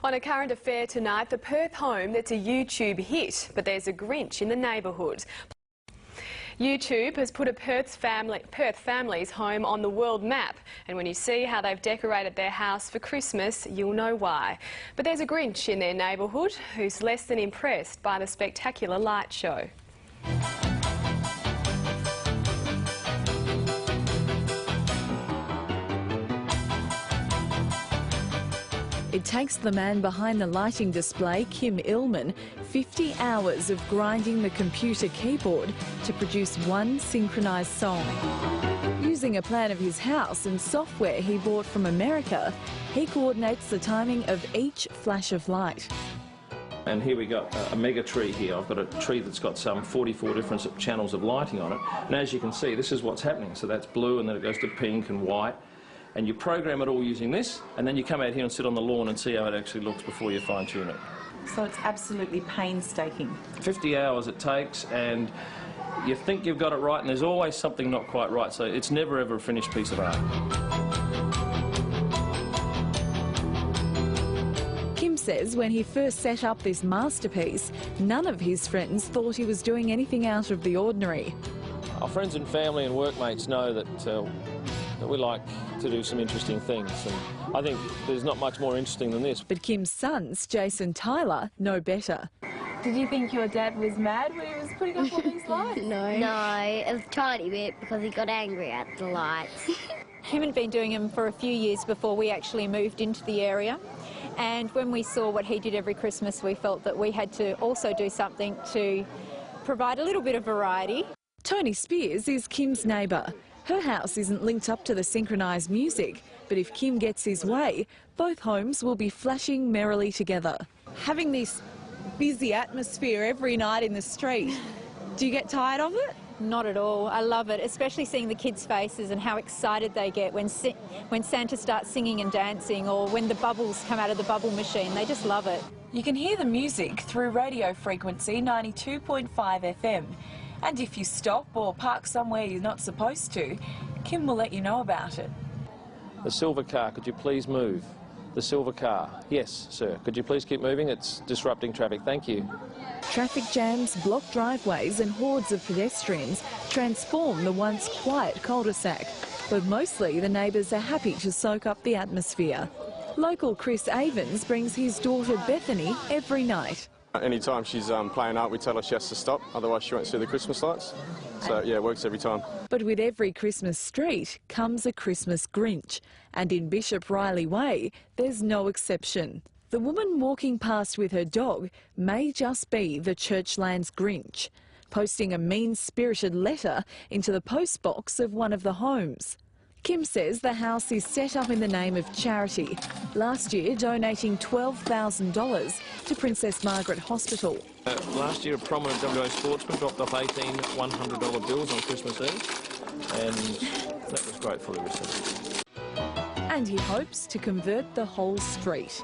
On a current affair tonight, the Perth home that's a YouTube hit, but there's a Grinch in the neighbourhood. YouTube has put a Perth family's home on the world map, and when you see how they've decorated their house for Christmas, you'll know why. But there's a Grinch in their neighbourhood who's less than impressed by the spectacular light show. It takes the man behind the lighting display, Kim Illman, 50 hours of grinding the computer keyboard to produce one synchronised song. Using a plan of his house and software he bought from America, he coordinates the timing of each flash of light. And here we got a mega tree here. I've got a tree that's got some 44 different channels of lighting on it. And as you can see, this is what's happening. So that's blue, and then it goes to pink and white. And you program it all using this, and then you come out here and sit on the lawn and see how it actually looks before you fine-tune it. So it's absolutely painstaking. 50 hours it takes, and you think you've got it right, and there's always something not quite right, so it's never ever a finished piece of art. Kim says when he first set up this masterpiece, none of his friends thought he was doing anything out of the ordinary. Our friends and family and workmates know that we like to do some interesting things, and I think there's not much more interesting than this. But Kim's sons, Jason and Tyler, know better. Did you think your dad was mad when he was putting up all these lights? No, it was a tiny bit because he got angry at the lights. Kim had been doing them for a few years before we actually moved into the area, and when we saw what he did every Christmas, we felt that we had to also do something to provide a little bit of variety. Tony Spears is Kim's neighbour. Her house isn't linked up to the synchronised music, but if Kim gets his way, both homes will be flashing merrily together. Having this busy atmosphere every night in the street, do you get tired of it? Not at all. I love it, especially seeing the kids' faces and how excited they get when Santa starts singing and dancing, or when the bubbles come out of the bubble machine. They just love it. You can hear the music through radio frequency 92.5 FM. And if you stop or park somewhere you're not supposed to, Kim will let you know about it. The silver car, could you please move? The silver car. Yes, sir. Could you please keep moving? It's disrupting traffic. Thank you. Traffic jams, blocked driveways and hordes of pedestrians transform the once quiet cul-de-sac. But mostly the neighbours are happy to soak up the atmosphere. Local Chris Avens brings his daughter Bethany every night. Anytime she's playing up, we tell her she has to stop, otherwise she won't see the Christmas lights. So yeah, it works every time. But with every Christmas street comes a Christmas Grinch, and in Bishop Riley Way there's no exception. The woman walking past with her dog may just be the Churchlands Grinch, posting a mean-spirited letter into the postbox of one of the homes. Kim says the house is set up in the name of charity, last year donating $12,000 to Princess Margaret Hospital. Last year a prominent WA sportsman dropped off 18 $100 bills on Christmas Eve, and that was gratefully received. And he hopes to convert the whole street.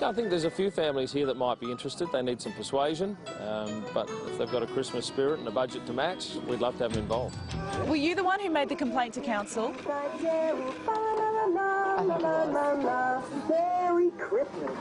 I think there's a few families here that might be interested. They need some persuasion, but if they've got a Christmas spirit and a budget to match, we'd love to have them involved. Were you the one who made the complaint to council? Merry Christmas.